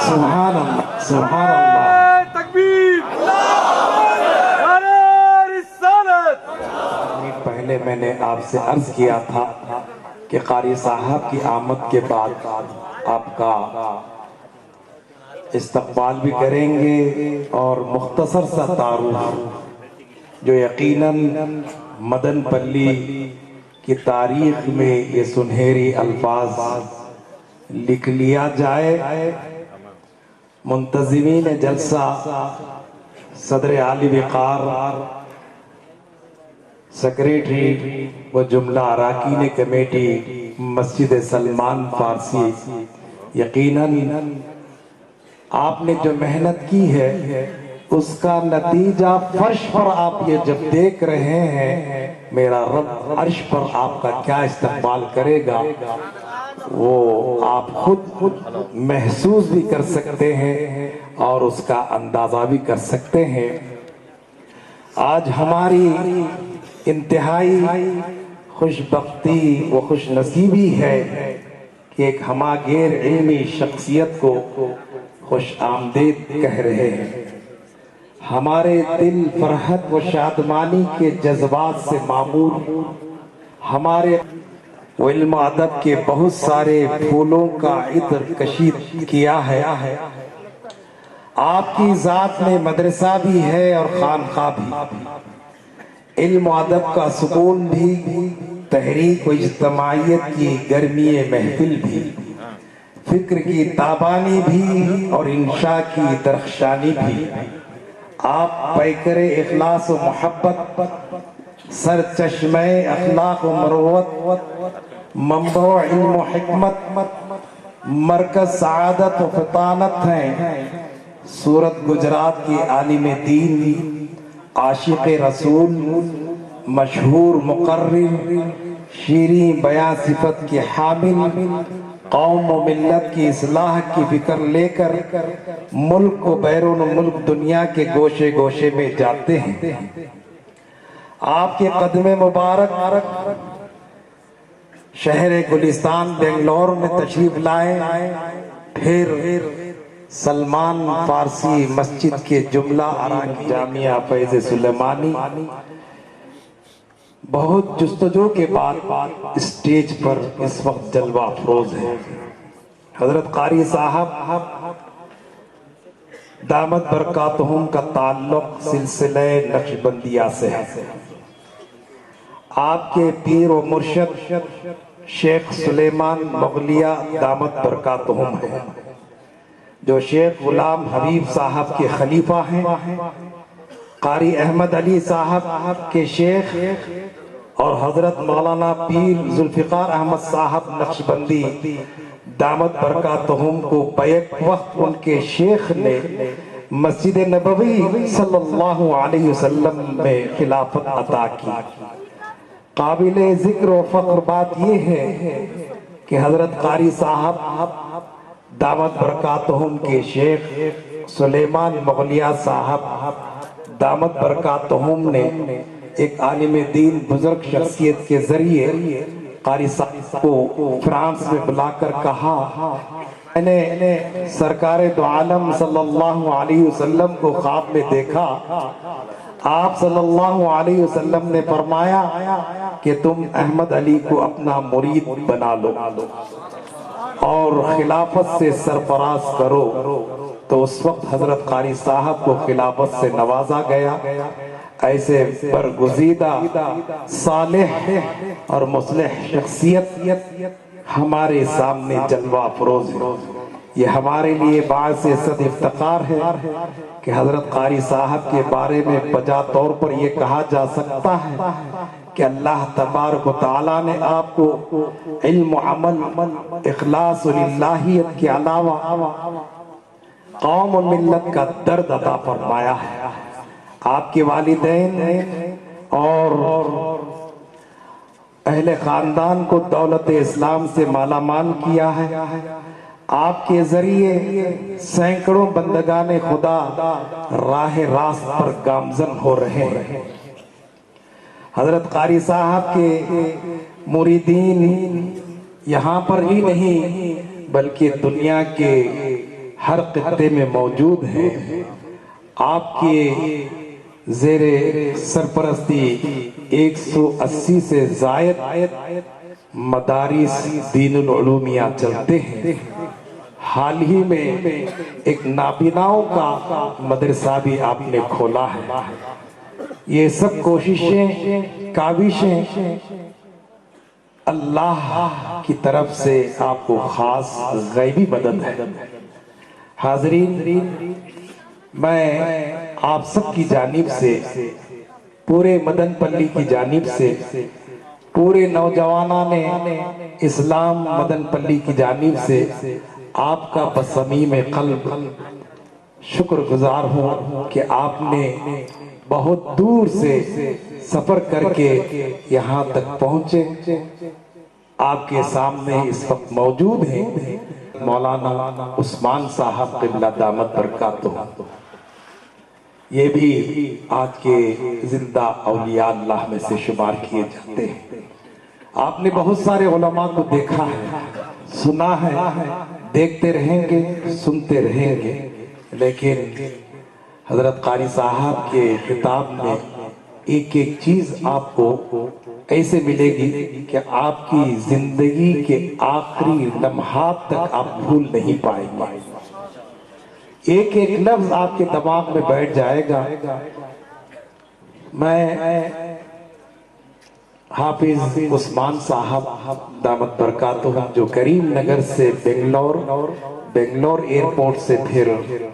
سبحان اللہ سبحان اللہ تکبیر نعرہ رسالت۔ پہلے میں نے آپ سے عرض کیا تھا کہ قاری صاحب کی آمد کے بعد آپ کا استقبال بھی کریں گے اور مختصر سا تعارف جو یقیناً مدن پلی کی تاریخ میں یہ سنہری الفاظ لکھ لیا جائے۔ منتظمین جلسہ، صدر عالی وقار، سیکریٹری و جملہ اراکین کمیٹی مسجد سلمان فارسی، یقیناً آپ نے جو محنت کی ہے اس کا نتیجہ فرش پر آپ یہ جب دیکھ رہے ہیں، میرا رب عرش پر آپ کا کیا استقبال کرے گا وہ آپ خود محسوس بھی کر سکتے ہیں اور اس کا اندازہ بھی کر سکتے ہیں۔ آج ہماری انتہائی خوش بختی و خوش نصیبی ہے کہ ایک ہماگیر علمی شخصیت کو خوش آمدید کہہ رہے ہیں۔ ہمارے دل فرحت و شادمانی کے جذبات سے معمور، ہمارے علم و ادب کے بہت سارے پھولوں کا عطر کشید کیا ہے۔ آپ کی ذات میں مدرسہ بھی ہے اور خانقاہ بھی، علم و ادب کا سکون بھی، تحریک و اجتماعیت کی گرمی محفل بھی، فکر کی تابانی بھی اور انشاء کی درخشانی بھی۔ آپ پیکر اخلاص و محبت، سر چشمہ اخلاق و مروت، منبع علم و حکمت، مرکز سعادت و فطانت ہیں۔ سورت گجرات کی عالم دین، عاشق رسول، مشہور مقرر، شیریں بیاں صفت کے حامل، قوم و ملت کی اصلاح کی فکر لے کر ملک و بیرون ملک دنیا کے گوشے گوشے میں جاتے ہیں۔ آپ کے قدم مبارک شہر گلستان بنگلور میں تشریف لائے، پھر سلمان فارسی مسجد کے جملہ اراکین جامعہ فیض سلیمانی، بہت جستجو کے بعد اسٹیج پر اس وقت جلوہ افروز ہے۔ حضرت قاری صاحب دامت برکاتہم کا تعلق سلسلہ نقشبندیہ سے ہے۔ آپ کے پیر و مرشد شیخ سلیمان مغلیہ دامت برکاتہم ہیں، جو شیخ غلام حبیب صاحب کے خلیفہ ہیں، قاری احمد علی صاحب کے شیخ اور حضرت مولانا پیر ذوالفقار احمد صاحب نقشبندی دامت برکاتہم کو بیک وقت ان کے شیخ نے مسجد نبوی صلی اللہ علیہ وسلم میں خلافت عطا کی۔ قابل ذکر و فخر بات یہ ہے کہ حضرت قاری صاحب دامت برکاتہم کے شیخ سلیمان مغلیہ صاحب دامت برکاتہم نے ایک عالم دین بزرگ شخصیت کے ذریعے قاری صاحب کو فرانس میں بلا کر کہا، میں نے سرکار دو عالم صلی اللہ علیہ وسلم کو خواب میں دیکھا، آپ صلی اللہ علیہ وسلم نے فرمایا کہ تم احمد علی کو اپنا مرید بنا لو اور خلافت سے سرفراز کرو۔ تو اس وقت حضرت قاری صاحب کو خلافت سے نوازا گیا۔ ایسے برگزیدہ صالح اور مصلح شخصیت ہمارے سامنے جلوہ افروز ہے۔ یہ ہمارے لیے باعث صد افتخار ہے کہ حضرت قاری صاحب کے بارے میں بجا طور پر یہ کہا جا سکتا ہے کہ اللہ تبارک و تعالیٰ نے آپ کو علم و عمل، اخلاص و للہیت کے علاوہ قوم و ملت کا درد عطا فرمایا ہے۔ آپ کے والدین اور اہل خاندان کو دولت اسلام سے مالا مال کیا ہے۔ آپ کے ذریعے سینکڑوں بندگان خدا راہ راست پر گامزن ہو رہے ہیں۔ حضرت قاری صاحب کے مریدین یہاں پر ہی نہیں بلکہ دنیا کے ہر خطے میں موجود ہیں۔ آپ کے زیر سرپرستی 180 سے زائد مدارس دین العلومیہ چلتے ہیں۔ حال ہی میں ایک نابیناؤں کا مدرسہ بھی آپ نے کھولا ہے۔ یہ سب کوششیں، کاوشیں اللہ کی طرف سے آپ کو خاص غیبی مدد ہے۔ حاضرین، میں آپ سب کی جانب سے، پورے مدن پلی کی جانب سے، پورے نوجوانان اسلام مدن پلی کی جانب سے آپ کا بصمیم قلب شکر گزار ہوں کہ آپ نے بہت دور سے سفر کر کے یہاں تک پہنچے۔ آپ کے سامنے اس وقت موجود ہیں مولانا عثمان صاحب قبلہ دامت برکاتہ۔ یہ بھی آج کے زندہ اولیاء اللہ میں سے شمار کیے جاتے ہیں۔ آپ نے بہت سارے علماء کو دیکھا ہے، سنا ہے، دیکھتے رہیں گے، سنتے رہیں گے، لیکن حضرت قاری صاحب کے خطاب میں ایک ایک چیز آپ کو ایسے ملے گی کہ آپ کی زندگی کے آخری لمحات تک آپ بھول نہیں پائیں گے۔ ایک ایک لفظ آپ کے دماغ میں بیٹھ جائے گا۔ میں حافظ عثمان صاحب دامت برکاتہ جو کریم نگر سے بنگلور ایئرپورٹ سے پھر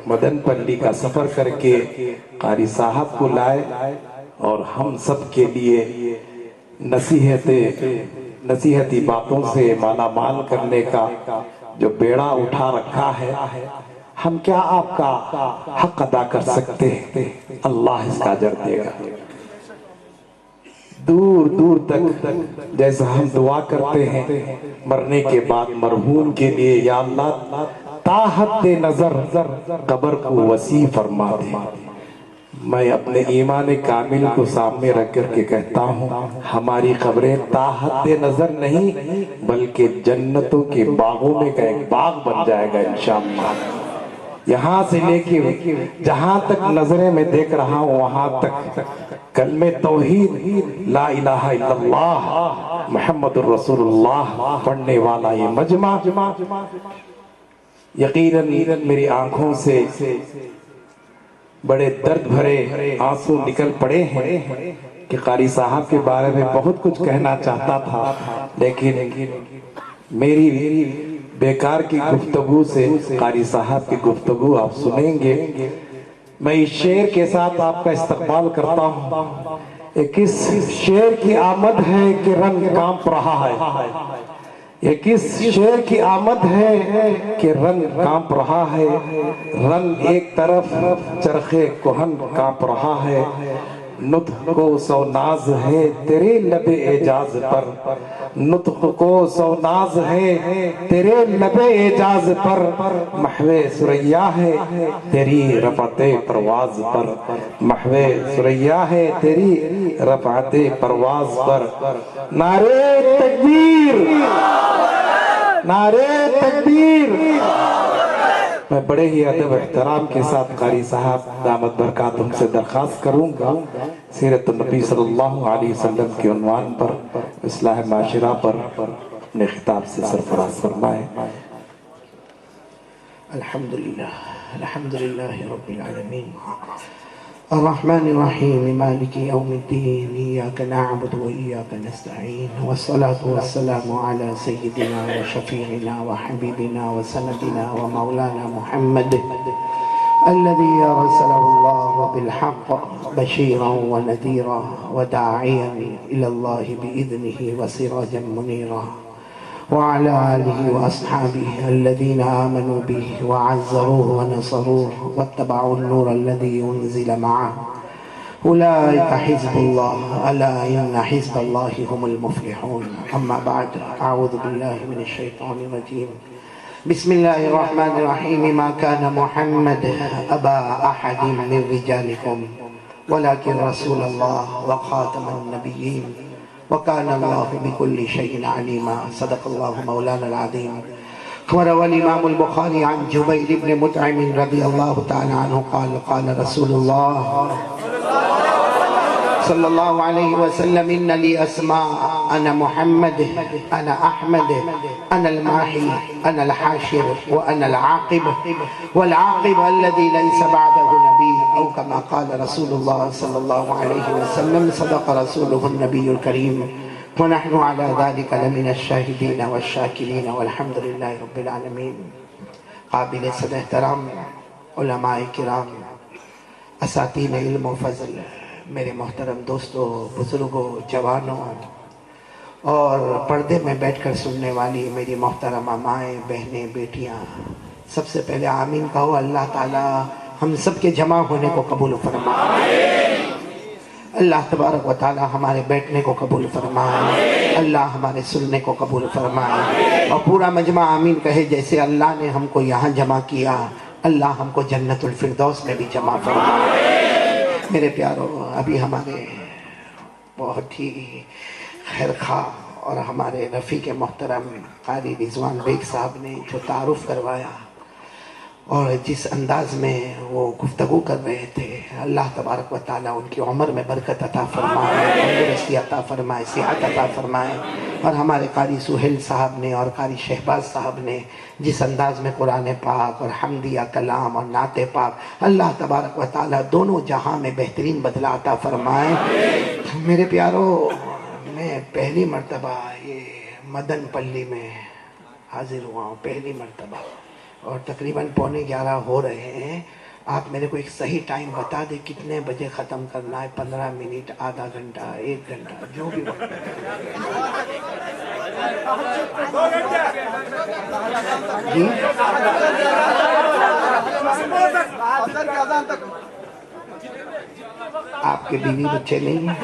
مدن پلی کا سفر کر کے قاری صاحب کو لائے اور ہم سب کے لیے نصیحتی باتوں سے مالا مال کرنے کا جو بیڑا اٹھا رکھا ہے، ہم کیا آپ کا حق ادا کر سکتے ہیں؟ اللہ اس کا اجر دے گا۔ دور دور تک جیسا ہم دعا کرتے ہیں مرنے کے بعد مرحوم کے لیے، یا اللہ تا حد نظر قبر کو وسیع فرما دے۔ میں اپنے ایمان کامل کو سامنے رکھ کر کے کہتا ہوں، ہماری قبریں تا حد نظر نہیں بلکہ جنتوں کے باغوں میں کا ایک باغ بن جائے گا انشاءاللہ۔ یہاں سے لے کے جہاں تک نظریں میں دیکھ رہا ہوں وہاں تک کلمہ توحید لا الہ الا اللہ محمد الرسول اللہ پڑھنے والا یہ مجمع یقیناً میری آنکھوں سے بڑے درد بھرے آنسو نکل پڑے ہیں کہ قاری صاحب کے بارے میں بہت کچھ کہنا چاہتا تھا، لیکن میری بیکار کی گفتگو سے قاری صاحب کی گفتگو آپ سنیں گے۔ میں اس شعر کے ساتھ آپ کا استقبال کرتا ہوں۔ ایک اس شعر کی آمد ہے کہ رنگ کانپ رہا ہے، ایک اس شعر کی آمد ہے کہ رنگ کانپ رہا ہے، رنگ ایک طرف چرخے کہن کانپ رہا ہے، نطق کو سو ناز ہے تیرے لب اعجاز پر، نطق کو سو ناز ہے تیرے لب اعجاز پر، محو ثریا ہے تیری رفعت پرواز پر، محو ثریا ہے تیری رفعت پرواز پر۔ نعرہ تکبیر، نعرہ تکبیر۔ میں بڑے ہی ادب احترام کے ساتھ قاری صاحب دامت برکاتہم سے درخواست کروں گا سیرت النبی صلی اللہ علیہ وسلم کے عنوان پر اصلاح معاشرہ پر اپنے خطاب سے سرفراز فرمائیں۔ الحمدللہ رب العالمین الرحمن الرحیم مالک یوم الدین ایاک نعبد و ایاک نستعین والصلاة والسلام علی سیدنا و شفیعنا و حبیبنا و سندنا و مولانا محمد الذي أرسله الله بالحق بشيرا ونذيرا وداعيا إلى الله بإذنه وسراجا منيرا، وعلى آله وأصحابه الذين آمنوا به وعزروه ونصروه واتبعوا النور الذي أنزل معه، أولئك حزب الله ألا إن حزب الله هم المفلحون. أما بعد، أعوذ بالله من الشيطان الرجيم. بسم الله الرحمن الرحيم. ما كان محمد أبا أحد من رجالكم ولكن رسول الله وخاتم النبيين وكان الله بكل شيء عليما. صدق الله مولانا العظيم. وروى الإمام البخاري عن جبير بن مطعم رضي الله تعالى عنه قال قال رسول الله صلى الله عليه وسلم إن لي أسماء أنا محمد أنا أحمد أنا الماحي أنا الحاشر وأنا العاقب والعاقب الذي ليس بعده نبي أو كما قال رسول الله صلى الله عليه وسلم صدق رسوله النبي الكريم ونحن على ذلك لمن الشاهدين والشاكرين والحمد لله رب العالمين. قابل صد احترام علماء کرام، اساتین علم و فضل، میرے محترم دوستوں، بزرگوں، جوانوں اور پردے میں بیٹھ کر سننے والی میری محترمہ مائیں، بہنیں، بیٹیاں، سب سے پہلے آمین کہو. اللہ تعالی ہم سب کے جمع ہونے کو قبول فرمائے. اللہ تبارک و تعالی ہمارے بیٹھنے کو قبول فرمائے. اللہ ہمارے سننے کو قبول فرمائے. اور پورا مجمع آمین کہے. جیسے اللہ نے ہم کو یہاں جمع کیا، اللہ ہم کو جنت الفردوس میں بھی جمع فرمائے. میرے پیاروں، ابھی ہمارے بہت ہی خیرخواہ اور ہمارے رفیق محترم قاری رضوان بیگ صاحب نے جو تعارف کروایا اور جس انداز میں وہ گفتگو کر رہے تھے، اللہ تبارک و تعالیٰ ان کی عمر میں برکت عطا فرمائے، تندرستی عطا فرمائے، صحت عطا فرمائے. اور ہمارے قاری سہیل صاحب نے اور قاری شہباز صاحب نے جس انداز میں قرآن پاک اور حمدیہ کلام اور نعت پاک، اللہ تبارک و تعالیٰ دونوں جہاں میں بہترین بدلہ عطا فرمائے. میرے پیاروں، میں پہلی مرتبہ یہ مدن پلی میں حاضر ہوا ہوں، پہلی مرتبہ، اور تقریباً 11:15 ہو رہے ہیں. آپ میرے کو ایک صحیح ٹائم بتا دیں کتنے بجے ختم کرنا ہے. 15 منٹ، آدھا گھنٹہ، 1 گھنٹہ، جو بھی وقت. جی آپ کے بیوی بچے نہیں ہیں؟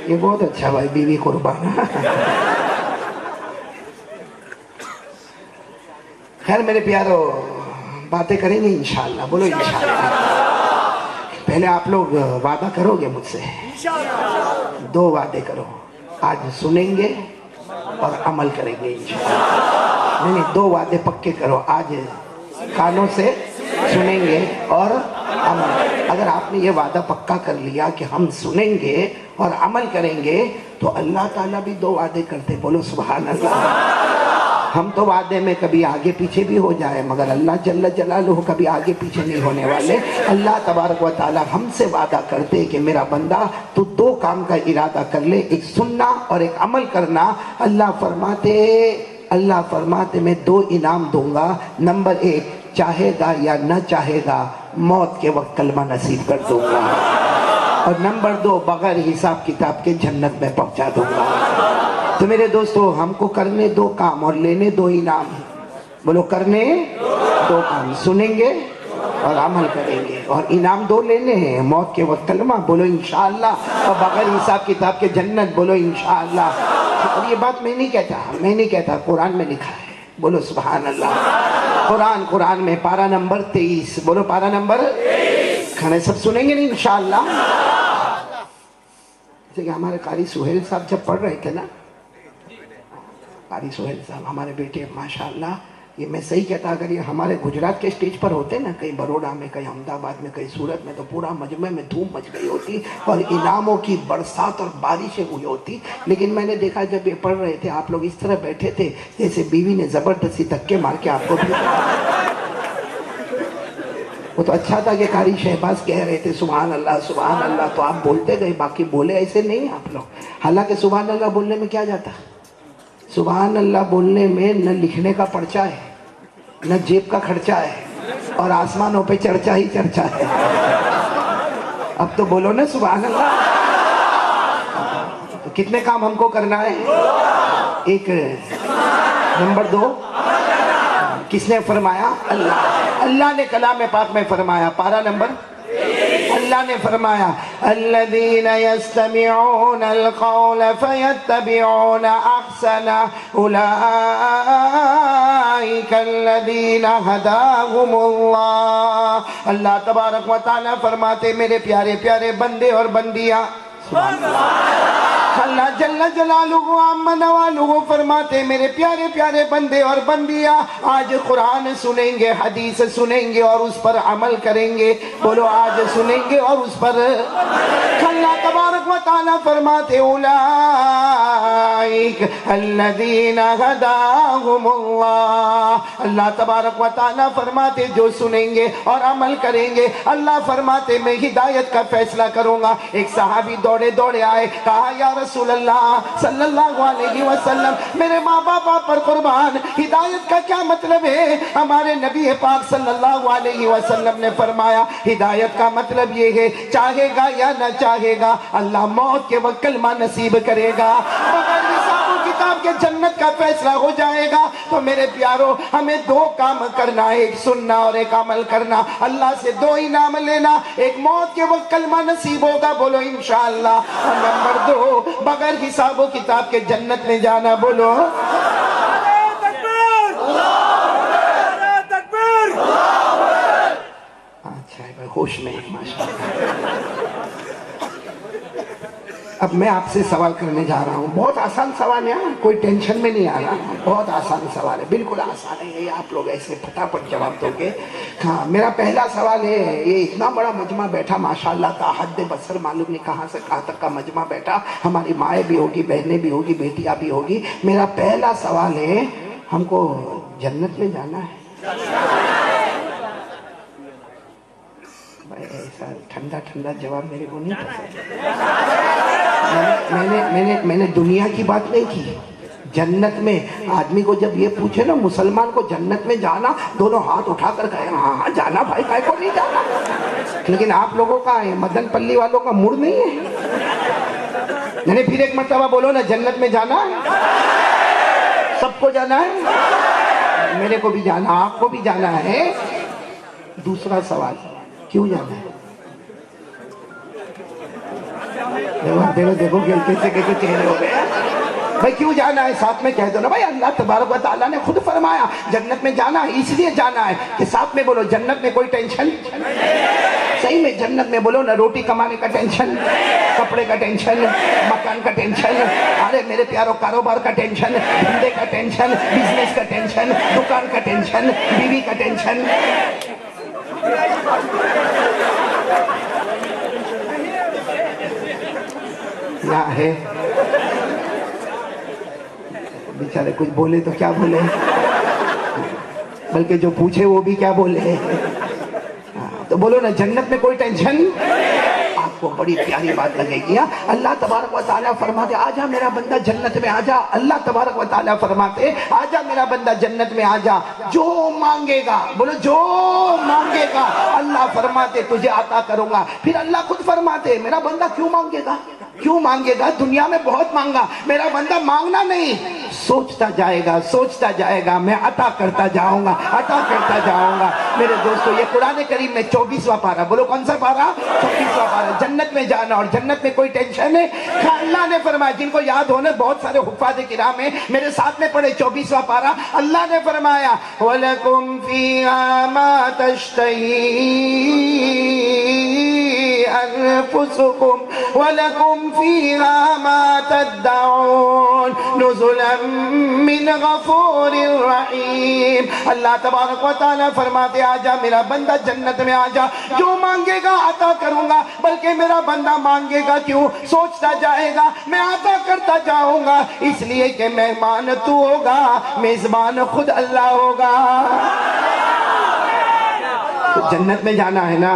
یہ بہت اچھا بھائی، بیوی قربان. خیر میرے پیارو، باتیں کریں گے انشاءاللہ. بولو انشاءاللہ. پہلے آپ لوگ وعدہ کرو گے مجھ سے؟ 2 وعدے کرو. آج سنیں گے اور عمل کریں گے انشاءاللہ. نہیں، 2 وعدے پکے کرو. آج کانوں سے سنیں گے اور عمل. اگر آپ نے یہ وعدہ پکا کر لیا کہ ہم سنیں گے اور عمل کریں گے تو اللہ تعالیٰ بھی 2 وعدے کرتے. بولو سبحان اللہ. ہم تو وعدے میں کبھی آگے پیچھے بھی ہو جائے، مگر اللہ جل جلالہ کبھی آگے پیچھے نہیں ہونے والے. اللہ تبارک و تعالیٰ ہم سے وعدہ کرتے کہ میرا بندہ تو 2 کام کا ارادہ کر لے، ایک سننا اور ایک عمل کرنا. اللہ فرماتے میں 2 انعام دوں گا. نمبر 1، چاہے گا یا نہ چاہے گا موت کے وقت کلمہ نصیب کر دوں گا. اور نمبر 2، بغیر حساب کتاب کے جنت میں پہنچا دوں گا. تو میرے دوستو، ہم کو کرنے 2 کام اور لینے 2 انعام. بولو کرنے 2 کام، سنیں گے اور عمل کریں گے، اور انعام 2 لینے ہیں. موت کے وقت کلمہ، بولو انشاءاللہ، اور بغیر حساب کتاب کے جنت، بولو انشاءاللہ. اور یہ بات میں نہیں کہتا، قرآن میں لکھا ہے. بولو سبحان اللہ. قرآن میں پارہ نمبر 23. بولو پارہ نمبر 23. کھانے سب سنیں گے نہیں انشاءاللہ. جیسے کہ ہمارے قاری سہیل صاحب جب پڑھ رہے تھے نا، قاری سہیل صاحب ہمارے بیٹے ماشاءاللہ، یہ میں صحیح کہتا، اگر یہ ہمارے گجرات کے سٹیج پر ہوتے نا، کہیں بروڑا میں، کہیں احمد آباد میں، کہیں سورت میں، تو پورا مجمع میں دھوم مچ گئی ہوتی اور انعاموں کی برسات اور بارشیں ہوئی ہوتی. لیکن میں نے دیکھا جب یہ پڑھ رہے تھے، آپ لوگ اس طرح بیٹھے تھے جیسے بیوی نے زبردستی دھکے مار کے آپ کو بھی. وہ تو اچھا تھا کہ قاری شہباز کہہ رہے تھے سبحان اللہ سبحان اللہ، تو آپ بولتے گئے، باقی بولے ایسے نہیں آپ لوگ. حالانکہ سبحان اللہ بولنے میں کیا جاتا؟ سبحان اللہ بولنے میں نہ لکھنے کا پرچہ ہے، نہ جیب کا خرچہ ہے، اور آسمانوں پہ چرچا ہی چرچا ہے. اب تو بولو نا سبحان اللہ. تو کتنے کام ہم کو کرنا ہے؟ 1. نمبر 2، کس نے فرمایا؟ اللہ نے کلام پاک میں فرمایا. پارہ نمبر، اللہ نے فرمایا الذین یستمعون القول فیتبعون احسنہ اولئک الذین ہداہم اللہ. اللہ تبارک و تعالیٰ فرماتے میرے پیارے پیارے بندے اور بندیاں، سبحان اللہ، اللہ جل جلالہ عم نوالہ فرماتے میرے پیارے پیارے بندے اور بندیاں آج قرآن سنیں گے، حدیث سنیں گے اور اس پر عمل کریں گے. بولو آج سنیں گے اور اس پر. اللہ تبارک و تعالیٰ فرماتے اولئک الذین ھداھم اللہ. اللہ تبارک و تعالیٰ فرماتے جو سنیں گے اور عمل کریں گے اللہ فرماتے میں ہدایت کا فیصلہ کروں گا. ایک صحابی دوڑے دوڑے آئے، کہا یا رسول اللہ صلی اللہ علیہ وسلم میرے ماں باپ پر قربان، ہدایت کا کیا مطلب ہے؟ ہمارے نبی پاک صلی اللہ علیہ وسلم نے فرمایا ہدایت کا مطلب یہ ہے چاہے گا یا نہ چاہے گا اللہ موت کے وقت کلمہ نصیب کرے گا، بغیر حساب و کتاب کے جنت کا فیصلہ ہو جائے گا. تو میرے پیارو ہمیں دو کام کرنا ہے، ایک سننا اور ایک عمل کرنا. اللہ سے دو انعام لینا، ایک موت کے وقت کلمہ نصیب ہوگا، بولو انشاءاللہ. اور نمبر دو بغیر حساب و کتاب کے جنت میں جانا، بولو اچھا ہے بھائی، ہوش میں ماشاءاللہ. اب میں آپ سے سوال کرنے جا رہا ہوں، بہت آسان سوال ہے، کوئی ٹینشن میں نہیں آ رہا، بہت آسان سوال ہے، بالکل آسان ہے. یہ آپ لوگ ایسے پھٹافٹ جواب دو گے. ہاں میرا پہلا سوال ہے، یہ اتنا بڑا مجمع بیٹھا ماشاءاللہ کا حد بصر معلوم نہیں کہاں سے کہاں تک کا مجمع بیٹھا، ہماری مائیں بھی ہوگی، بہنیں بھی ہوگی، بیٹیاں بھی ہوگی. میرا پہلا سوال ہے ہم کو جنت میں جانا ہے. ایسا ٹھنڈا ٹھنڈا جواب میرے کو نہیں پسند. میں نے دنیا کی بات نہیں کی، جنت میں. آدمی کو جب یہ پوچھے نا مسلمان کو جنت میں جانا، دونوں ہاتھ اٹھا کر کہے ہاں ہاں جانا بھائی، کائے کو نہیں جانا. لیکن آپ لوگوں کا مدن پلی والوں کا موڈ نہیں ہے. میں نے پھر ایک مرتبہ بولو نا جنت میں جانا سب کو جانا ہے، میرے کو بھی جانا، آپ کو بھی جانا ہے. دوسرا سوال کیوں جانا ہے؟ دیکھو کیسے کیسے چہرے ہو گئے بھائی. کیوں جانا ہے ساتھ میں کہہ دو نا بھائی. اللہ تبارک و تعالیٰ نے خود فرمایا جنت میں جانا ہے، اس لیے جانا ہے کہ ساتھ میں بولو جنت میں کوئی ٹینشن. صحیح میں جنت میں بولو نا روٹی کمانے کا ٹینشن، کپڑے کا ٹینشن، مکان کا ٹینشن، ارے میرے پیاروں کاروبار کا ٹینشن، دھندے کا ٹینشن، بزنس کا ٹینشن، دکان کا ٹینشن، بیوی کا ٹینشن. کیا ہے بیچارے کچھ بولے تو کیا بولے، بلکہ جو پوچھے وہ بھی کیا بولے. تو بولو نا جنت میں کوئی ٹینشن. آپ کو بڑی پیاری بات لگے گی. اللہ تبارک و تعالیٰ فرماتے آجا میرا بندہ جنت میں آجا. اللہ تبارک و تعالیٰ فرماتے آجا میرا بندہ جنت میں آجا، جو مانگے گا، بولو جو مانگے گا اللہ فرماتے تجھے عطا کروں گا. پھر اللہ خود فرماتے میرا بندہ کیوں مانگے گا، کیوں مانگے گا؟ دنیا میں بہت مانگا، میرا بندہ مانگنا نہیں، سوچتا جائے گا، سوچتا جائے گا، میں عطا کرتا جاؤں گا، عطا کرتا جاؤں گا. میرے دوستو یہ قرآن کریم میں 24واں پارہ، بولو کون سا پارہ؟ 24واں پارہ. جنت میں جانا اور جنت میں کوئی ٹینشن ہے. اللہ نے فرمایا، جن کو یاد ہونے بہت سارے حفاظ کرام ہیں میرے ساتھ میں پڑھے 24واں پارہ. اللہ نے فرمایا وَلَكُمْ فِيهَا مَا تَشْتَهِي أَنفُسُكُمْ وَلَكُمْ فِيهَا مَا تَدَّعُونَ نُزُلًا مِّنْ غَفُورٍ رَحِيمٍ. اللہ تبارک و تعالیٰ فرماتے آجا میرا بندہ جنت میں آجا، جو مانگے گا عطا کروں گا. بلکہ میرا بندہ مانگے گا کیوں، سوچتا جائے گا، میں عطا کرتا جاؤں گا، اس لیے کہ مہمان تو ہوگا، میزبان خود اللہ ہوگا. تو جنت میں جانا ہے نا.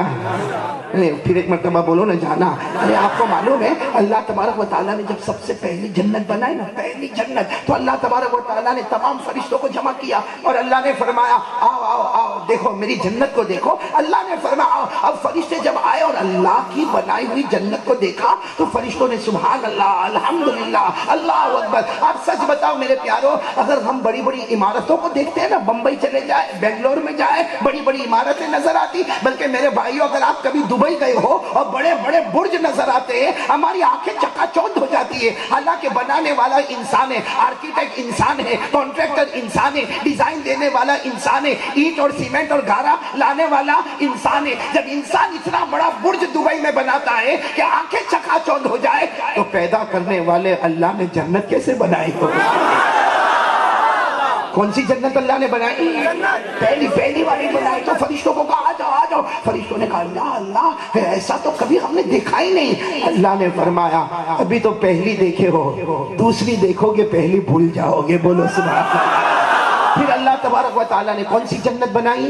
پھر ایک مرتبہ بولو نا جانا. ارے آپ کو معلوم ہے اللہ تبارک و تعالیٰ نے جب سب سے پہلی جنت بنائی نا، پہلی جنت، تو اللہ تبارک و تعالیٰ نے تمام فرشتوں کو جمع کیا اور اللہ نے فرمایا آؤ آؤ آؤ دیکھو میری جنت کو دیکھو. اللہ نے فرمایا اب فرشتے جب آئے اور اللہ کی بنائی ہوئی جنت کو دیکھا تو فرشتوں نے سبحان اللہ، الحمدللہ، اللہ اکبر. آپ سچ بتاؤ میرے پیاروں، اگر ہم بڑی بڑی عمارتوں کو دیکھتے ہیں نا، بمبئی چلے جائے، بنگلور میں جائے، بڑی بڑی عمارتیں نظر آتی. بلکہ میرے بھائیوں اگر آپ کبھی دبئی دبئی گئے ہو اور بڑے بڑے برج نظر آتے ہیں، ہماری آنکھیں چکا چوندھ ہو جاتی ہے۔ حالانکہ بنانے والا انسان ہے، آرکیٹیکٹ انسان ہے، کانٹریکٹر انسان ہے، ڈیزائن دینے والا انسان ہے، اینٹ اور سیمنٹ اور گارا لانے والا انسان ہے۔ جب انسان اتنا بڑا برج دبئی میں بناتا ہے کہ آنکھیں چکا چوندھ ہو جائے، تو پیدا کرنے والے اللہ نے جنت کیسے بنائی ہو؟ کون سی جنت اللہ نے بنائی؟ پہلی والی بنائی۔ تو فرشتوں کو کہا آ جاؤ۔ فرشتوں نے کہا یا اللہ ایسا تو کبھی ہم نے دیکھا ہی نہیں۔ اللہ نے فرمایا ابھی تو پہلی دیکھے ہو، دوسری دیکھو گے پہلی بھول جاؤ گے۔ بولو سبحان اللہ۔ پھر اللہ تبارک و تعالیٰ نے کون سی جنت بنائی؟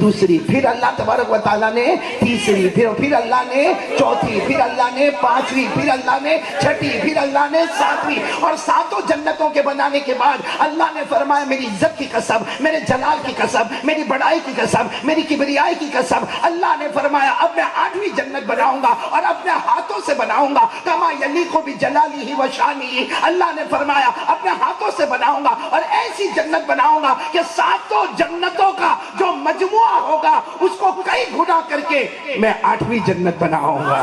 دوسری۔ پھر اللہ تبارک و تعالیٰ نے تیسری، پھر اللہ نے چوتھی، پھر اللہ نے پانچویں، پھر اللہ نے چھٹی، پھر اللہ نے ساتویں۔ اور ساتوں جنتوں کے بنانے کے بعد اللہ نے فرمایا میری عزت کی قسم، میرے جلال کی قسم، میری بڑائی کی قسم، میری کبریائی کی قسم، اللہ نے فرمایا اب میں 8ویں جنت بناؤں گا اور اپنے ہاتھوں سے بناؤں گا، کما یلیق بجلالہ و شانہ۔ اللہ نے فرمایا اپنے ہاتھوں سے بناؤں گا اور ایسی جنت بناؤں گا کہ ساتوں جنتوں کا جو مجموعہ ہوگا اس کو کئی گنا کر کے میں 8ویں جنت بناؤں گا۔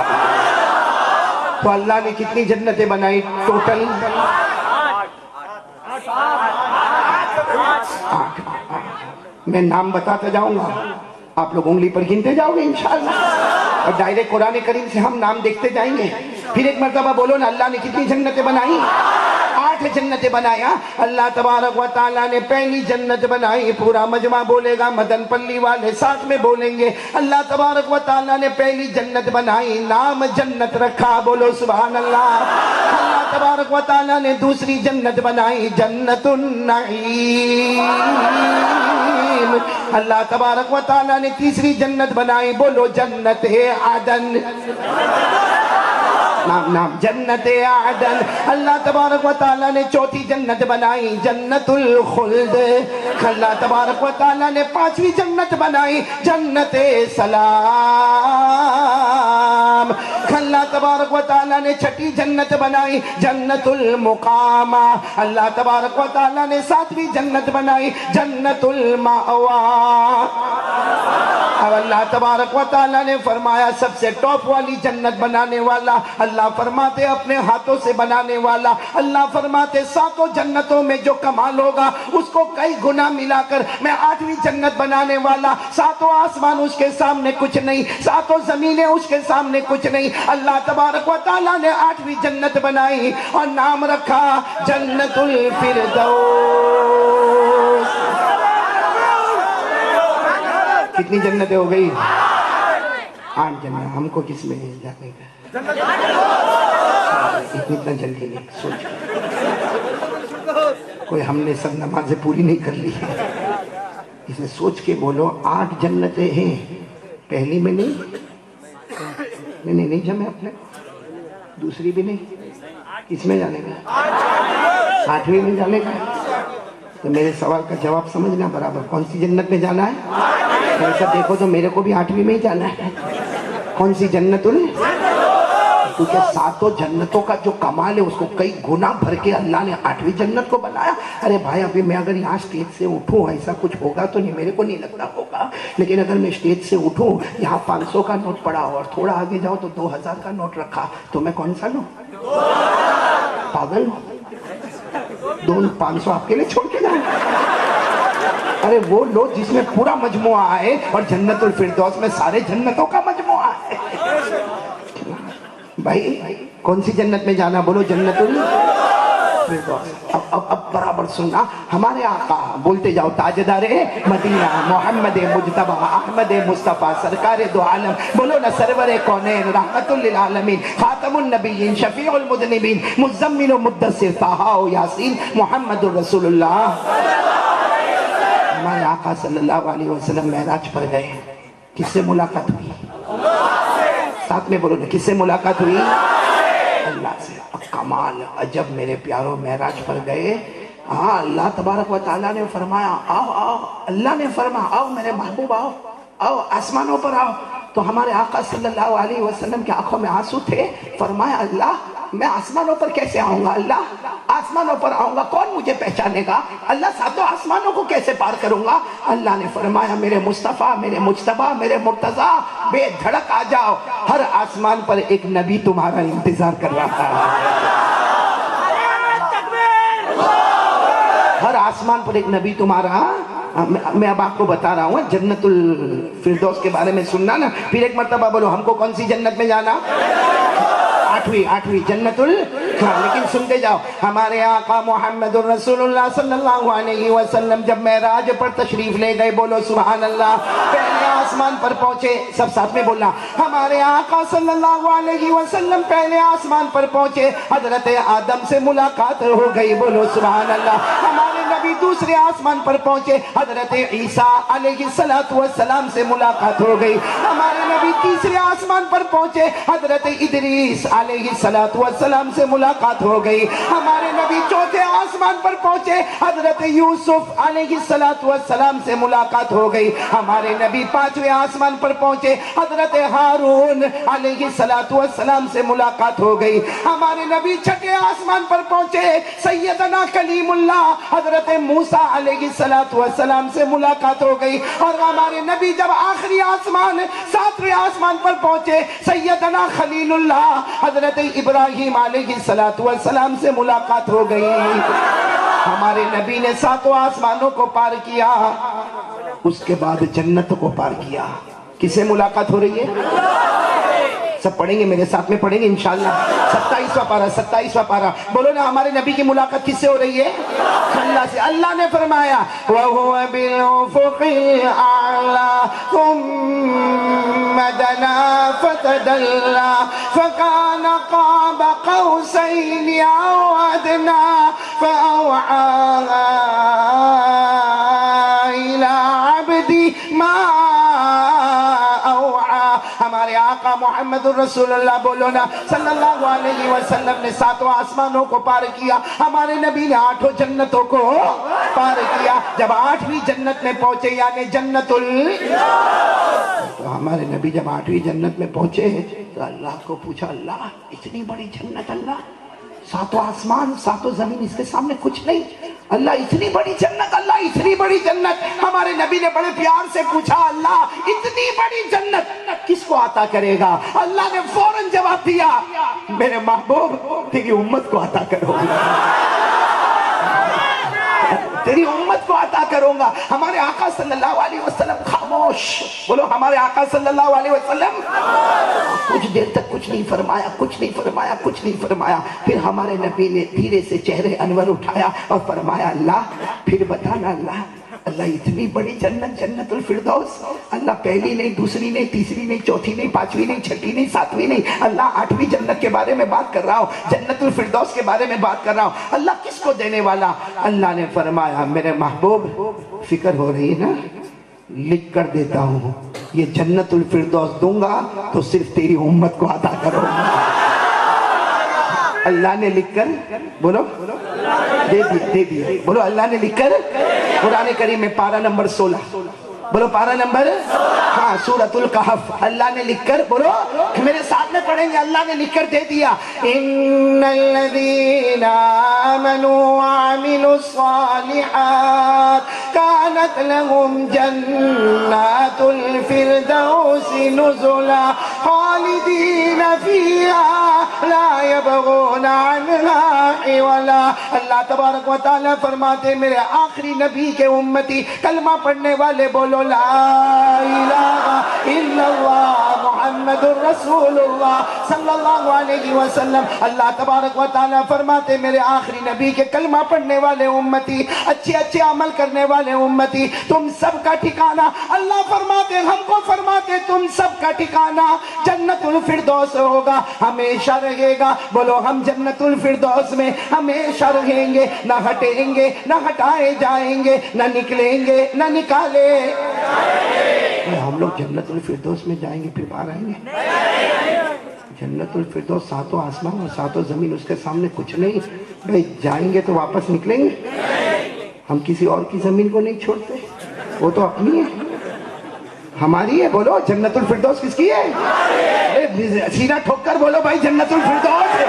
تو اللہ نے کتنی جنتیں بنائی ٹوٹل؟ 8۔ میں نام بتاتا جاؤں گا، آپ لوگ انگلی پر گنتے جاؤ گے انشاءاللہ، اور ڈائریکٹ قرآن کریم سے ہم نام دیکھتے جائیں گے۔ پھر ایک مرتبہ بولو نا اللہ نے کتنی جنتیں بنائی؟ 8 جنتیں بنایا۔ اللہ تبارک و تعالیٰ نے پہلی جنت بنائی، پورا مجمع بولے گا، مدن پلی والے ساتھ میں بولیں گے۔ اللہ تبارک و تعالیٰ نے پہلی جنت بنائی، نام جنت رکھا، بولو سبحان اللہ۔ اللہ تبارک و تعالیٰ نے دوسری جنت بنائی، جنت النعیم۔ اللہ تبارک و تعالیٰ نے تیسری جنت بنائی، بولو جنت عدن۔ نام جنت عدن۔ اللہ تبارک و تعالیٰ نے چوتھی جنت بنائی، جنت الخلد۔ اللہ تبارک و تعالیٰ نے 5ویں جنت بنائی، جنت سلام۔ اللہ تبارک و تعالیٰ نے 6ٹھی جنت بنائی، جنت المقامہ۔ اللہ تبارک و تعالیٰ نے 7ویں جنت بنائی، جنت المأوى۔ اب اللہ تبارک و تعالیٰ نے فرمایا سب سے ٹاپ والی جنت بنانے والا، اللہ فرماتے اپنے ہاتھوں سے بنانے والا، اللہ فرماتے ساتوں جنتوں میں جو کمال ہوگا اس کو کئی گنا ملا کر میں 8ویں جنت بنانے والا، ساتوں آسمان اس کے سامنے کچھ نہیں، ساتوں زمینیں اس کے سامنے کچھ نہیں۔ اللہ تبارک و تعالیٰ نے 8ویں جنت بنائی اور نام رکھا جنت الفردوس۔ کتنی جنتیں ہو گئی؟ 8 جنت۔ ہم کو کس میں جانے کا؟ اتنا جلدی نہیں، سوچ کوئی ہم نے سب نمازیں پوری نہیں کر لی ہے، اس میں سوچ کے بولو 8 جنتیں ہیں، پہلی میں نہیں جمع اپنے، دوسری بھی نہیں، کس میں جانے کا؟ 8ویں میں جانے کا۔ تو میرے سوال کا جواب سمجھنا برابر، کون سی جنت میں جانا ہے؟ ایسا دیکھو تو میرے کو بھی 8ویں میں ہی جانا ہے۔ کون سی جنت؟ کیونکہ ساتوں جنتوں کا جو کمال ہے اس کو کئی گنا بھر کے اللہ نے 8ویں جنت کو بنایا۔ ارے بھائی ابھی میں اگر یہاں اسٹیج سے اٹھوں ایسا کچھ ہوگا تو نہیں، میرے کو نہیں لگتا ہوگا، لیکن اگر میں اسٹیج سے اٹھوں یہاں 500 کا نوٹ پڑا اور تھوڑا آگے جاؤ تو 2000 کا نوٹ رکھا تو میں کون سا لوں؟ پاگل ہوں؟ 500 آپ کے لیے چھوڑ کے جاؤں؟ ارے وہ لو جس میں پورا مجموعہ آئے، اور جنت الفردوس میں سارے جنتوں کا مجموعہ ہے۔ بھائی کون سی جنت میں جانا؟ بولو جنت الفردوس۔ اب برابر سننا، ہمارے آقا بولتے جاؤ تاجدار مدینہ محمد مجتبی احمد مصطفیٰ سرکار دو عالم، بولو نا سرور کونین رحمت للعالمین خاتم النبیین شفیع المذنبین مزمل و مدثر طٰہٰ و یاسین محمد الرسول اللہ۔ ہمارے آقا صلی اللہ علیہ وسلم معراج پر گئے، کس سے ملاقات ہوئی؟ ساتھ میں بولو نا، کس سے ملاقات ہوئی؟ اللہ سے۔ کمال عجب میرے پیاروں، معراج پر گئے، ہاں اللہ تبارک و تعالیٰ نے فرمایا آؤ آؤ، اللہ نے فرمایا آؤ میرے محبوب، آؤ آؤ آسمانوں پر آؤ۔ تو ہمارے آقا صلی اللہ علیہ وسلم کی آنکھوں میں آنسو تھے. فرمایا اللہ میں آسمانوں پر کیسے آؤں گا؟ اللہ آسمانوں پر آؤں گا کون مجھے پہچانے گا؟ اللہ ساتوں آسمانوں کو کیسے پار کروں گا؟ اللہ نے فرمایا میرے مصطفیٰ، میرے مجتبیٰ، میرے مرتضیٰ بے دھڑک آ جاؤ، ہر آسمان پر ایک نبی تمہارا انتظار کر رہا ہے. ہر آسمان پر ایک نبی تمہارا. میں اب آپ کو بتا رہا ہوں جنت الفردوس کے بارے میں سننا نا. پھر ایک مرتبہ بولو ہم کو کون سی جنت میں جانا؟ آٹھویں جنت لیکن سنتے جاؤ. ہمارے آقا محمد الرسول اللہ صلی اللہ علیہ وسلم جب معراج پر تشریف لے گئے، بولو سبحان اللہ، پہلے آسمان پر پہنچے. سب ساتھ میں بولنا. ہمارے آقا صلی اللہ علیہ وسلم پہلے آسمان پر پہنچے، حضرت آدم سے ملاقات ہو گئی، بولو سبحان اللہ. ہمارے نبی دوسرے آسمان پر پہنچے، حضرت عیسیٰ علیہ السلام سے ملاقات ہو گئی. ہمارے نبی تیسرے آسمان پر پہنچے، حضرت ادریس علیہ السلام سے ملاقات ہو گئی. ہمارے نبی چوتھے آسمان پر پہنچے، حضرت یوسف علیہ السلام سے ملاقات ہو گئی. ہمارے نبی پانچویں آسمان پر پہنچے، حضرت ہارون علیہ السلام سے ملاقات ہو گئی. ہمارے نبی چھٹے آسمان پر پہنچے، سیدنا کلیم اللہ حضرت موسیٰ علیہ السلام سے ملاقات ہو گئی. اور ہمارے نبی جب آخری آسمان ساتویں آسمان پر پہنچے، سیدنا خلیل اللہ حضرت ابراہیم علیہ السلام سے ملاقات ہو گئی. ہمارے نبی نے ساتوں آسمانوں کو پار کیا، اس کے بعد جنت کو پار کیا. کس سے ملاقات ہو رہی ہے؟ سب پڑھیں گے میرے ساتھ میں، پڑھیں گے انشاءاللہ. 27واں پارہ بولو نا. ہمارے نبی کی ملاقات کس سے ہو رہی ہے؟ اللہ سے. اللہ نے فرمایا وَهُوَ بِالْأُفُقِ الْأَعْلَىٰ ثُمَّ دَنَا فَتَدَلَّىٰ فَكَانَ قَابَ قَوْسَيْنِ أَوْ أَدْنَىٰ فَأَوْحَىٰ إِلَىٰ عَبْدِهِ مَا أَوْحَىٰ. ہمارے آقا محمد الرسول اللہ بولو نا صلی اللہ علیہ وسلم نے ساتوں آسمانوں کو پار کیا. ہمارے نبی نے آٹھوں جنتوں کو پار کیا. جب آٹھویں جنت میں پہنچے یعنی جنت تو ہمارے نبی جب آٹھویں جنت میں پہنچے تو اللہ کو پوچھا اللہ اتنی بڑی جنت، اللہ ساتوں آسمان ساتوں زمین اس کے سامنے کچھ نہیں، اللہ اتنی بڑی جنت، اللہ اتنی بڑی جنت. ہمارے نبی نے بڑے پیار سے پوچھا اللہ اتنی بڑی جنت کس کو عطا کرے گا؟ اللہ نے فوراً جواب دیا میرے محبوب تیری امت کو عطا کروں گا، تیری امت کو عطا کروں گا. ہمارے آقا صلی اللہ علیہ وسلم خاموش. بولو ہمارے آقا صلی اللہ علیہ وسلم کچھ دیر تک کچھ نہیں فرمایا. پھر ہمارے نبی نے دھیرے سے چہرے انور اٹھایا اور فرمایا اللہ پھر بتانا اللہ اتنی بڑی جنت، جنت الفردوس، اللہ پہلی نہیں، دوسری نہیں، تیسری نہیں، چوتھی نہیں، پانچویں نہیں، چھٹی نہیں، ساتویں نہیں، اللہ آٹھویں جنت کے بارے میں بات کر رہا ہوں، جنت الفردوس کے بارے میں بات کر رہا ہوں. اللہ کس کو دینے والا؟ اللہ نے فرمایا میرے محبوب فکر ہو رہی ہے نا، لکھ کر دیتا ہوں یہ جنت الفردوس دوں گا تو صرف تیری امت کو عطا کروں گا. اللہ نے لکھ کر بولو دے دیا. بولو اللہ نے لکھ کر. قرآن کریم میں پارہ نمبر 16 بولو پارہ نمبر سورۃ الکہف اللہ نے لکھ کر بولو میرے ساتھ میں پڑھیں گے. اللہ نے لکھ کر دے دیا ان الذین آمنوا وعملوا الصالحات كانت لهم جنات الفردوس نزلا خالدین فیہا لا یبغون عنہا حولا. اللہ تبارک و تعالیٰ فرماتے میرے آخری نبی کے امتی کلمہ پڑھنے والے بولو لا الہ الا اللہ محمد الرسول اللہ صلی اللہ علیہ وسلم. اللہ تبارک و تعالیٰ فرماتے میرے آخری نبی کے کلمہ پڑھنے والے امتی، اچھے اچھے عمل کرنے والے امتی، تم سب کا ٹھکانہ اللہ فرماتے ہم کو فرماتے تم سب کا ٹھکانہ جنت الفردوس ہوگا، ہمیشہ رہے گا. بولو ہم جنت الفردوس میں ہمیشہ رہیں گے، نہ ہٹیں گے، نہ ہٹائے جائیں گے، نہ نکلیں گے، نہ نکالے. ہم لوگ جنت الفردوس میں جائیں گے پھر باہر آئیں گے؟ جنت الفردوس ساتوں آسمان اور ساتوں زمین اس کے سامنے کچھ نہیں. بھائی جائیں گے تو واپس نکلیں گے؟ ہم کسی اور کی زمین کو نہیں چھوڑتے، وہ تو اپنی ہے. ہماری ہے، بولو جنت الفردوس کس کی ہے؟ ارے سینہ ٹھوک کر بولو بھائی، جنت الفردوس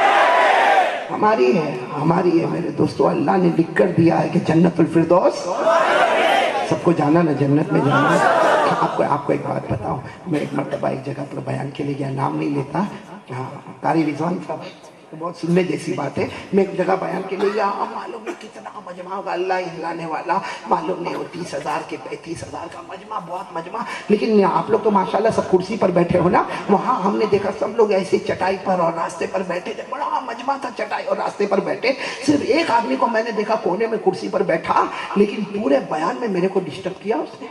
ہماری ہے، ہماری ہے میرے دوستو۔ اللہ نے لکھ کر دیا ہے کہ جنت الفردوس سب کو جانا نا، جنت میں جانا۔ آپ کو ایک بات بتاؤں، میں ایک مرتبہ ایک جگہ پر بیان کے لیے گیا، نام نہیں لیتا، قاری رضوان صاحب، بہت سننے جیسی بات ہے۔ میں ایک جگہ بیان کے لیے گیا، معلوم نہیں کتنا مجمع ہوگا، اللہ ہلانے والا، معلوم نہیں 30,000 کے 35,000 کا مجمع، بہت مجمع۔ لیکن آپ لوگ تو ماشاءاللہ سب کرسی پر بیٹھے ہو نا، وہاں ہم نے دیکھا سب لوگ ایسے چٹائی پر اور راستے پر بیٹھے تھے، بڑا مجمع تھا، چٹائی اور راستے پر بیٹھے۔ صرف ایک آدمی کو میں نے دیکھا کونے میں کرسی پر بیٹھا، لیکن پورے بیان میں میرے کو ڈسٹرب کیا اس نے،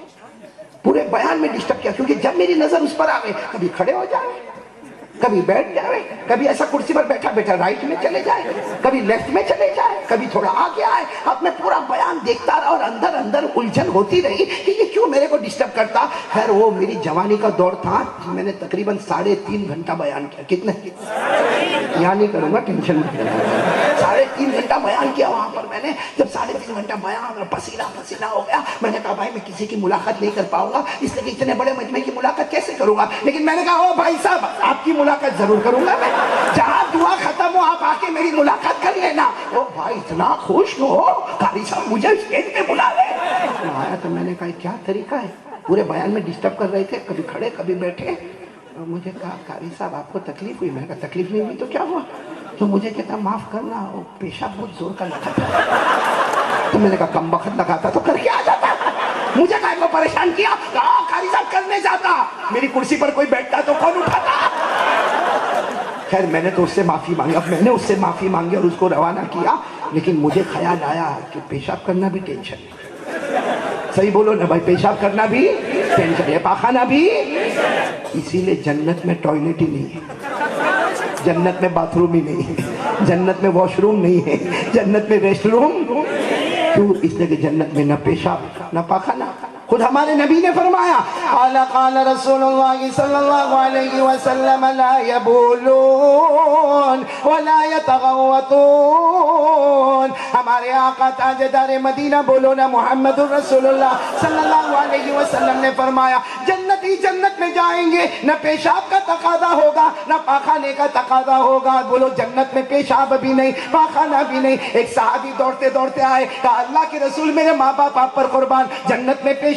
پورے بیان میں ڈسٹرب کیا، کیونکہ جب میری نظر اس پر آوے، کبھی کھڑے ہو جائے، کبھی بیٹھ جائے، کبھی ایسا کرسی پر بیٹھا بیٹھا رائٹ میں چلے جائے، کبھی لیفٹ میں چلے جائے، کبھی تھوڑا آگے آئے۔ اب میں پورا بیان دیکھتا رہا اور اندر اندر الجھن ہوتی رہی کہ یہ کیوں میرے کو ڈسٹرب کرتا۔ خیر وہ میری جوانی کا دور تھا، میں نے تقریباً 3.5 گھنٹہ بیان کیا۔ کتنے؟ یہاں نہیں کروں گا، ٹینشن نہیں کروں گا۔ 3.5 گھنٹہ بیان کیا وہاں پر میں نے۔ جب 3.5 گھنٹہ بیان، پسینہ پسینہ ہو گیا، میں نے کہا بھائی میں کسی کی ملاقات نہیں کر پاؤں گا، اس لیے کہ اتنے بڑے مجمع کی ملاقات کیسے کروں گا۔ لیکن میں نے کہا او بھائی صاحب، آپ کی ملاقات ضرور کروں گا میں، جہاں دعا ختم ہو آپ آ کے میری ملاقات کر لینا۔ او بھائی اتنا خوش ہو، قاری صاحب مجھے اسٹیج پہ بلا لے۔ آیا تو میں نے کہا کیا طریقہ ہے، پورے بیان میں ڈسٹرب کر رہے تھے، کبھی کھڑے کبھی بیٹھے۔ مجھے کہا قاری صاحب آپ کو تکلیف ہوئی؟ میں نے کہا تکلیف نہیں ہوئی تو کیا ہوا؟ تو مجھے کہتا معاف کرنا، وہ پیشاب بہت زور کا لگا تھا۔ تو میں نے کہا کم وقت لگا تھا تو کر کے آ جاتا، مجھے کہا کو پریشان کیا، کہا قاری صاحب کرنے جاتا، میری کرسی پر کوئی بیٹھتا تو کون اٹھاتا۔ خیر میں نے تو اس سے معافی مانگا، میں نے اس سے معافی مانگی اور اس کو روانہ کیا، لیکن مجھے خیال آیا کہ پیشاب کرنا بھی ٹینشن ہے۔ صحیح بولو نا بھائی، پیشاب کرنا بھی ٹینشن ہے، پاخانہ بھی۔ اسی لیے جنت میں ٹوائلٹ ہی نہیں ہے، جنت میں باتھ روم ہی نہیں ہے، جنت میں واش روم نہیں ہے، جنت میں ریسٹ روم کیوں؟ اس لیے کہ جنت میں نہ پیشاب نہ پاخانہ۔ خود ہمارے نبی نے فرمایا قال رسول اللہ صلی اللہ علیہ وسلم لا یبولون ولا یتغوطون۔ ہمارے آقا تاجدار مدینہ بولو نا محمد الرسول اللہ صلی اللہ علیہ وسلم نے فرمایا جنتی جنت میں جائیں گے، نہ پیشاب کا تقاضا ہوگا نہ پاخانے کا تقاضا ہوگا۔ بولو جنت میں پیشاب بھی نہیں، پاخانہ بھی نہیں۔ ایک صحابی دوڑتے دوڑتے آئے، کہا اللہ کے رسول میرے ماں باپ آپ پر قربان، جنت میں پیشاب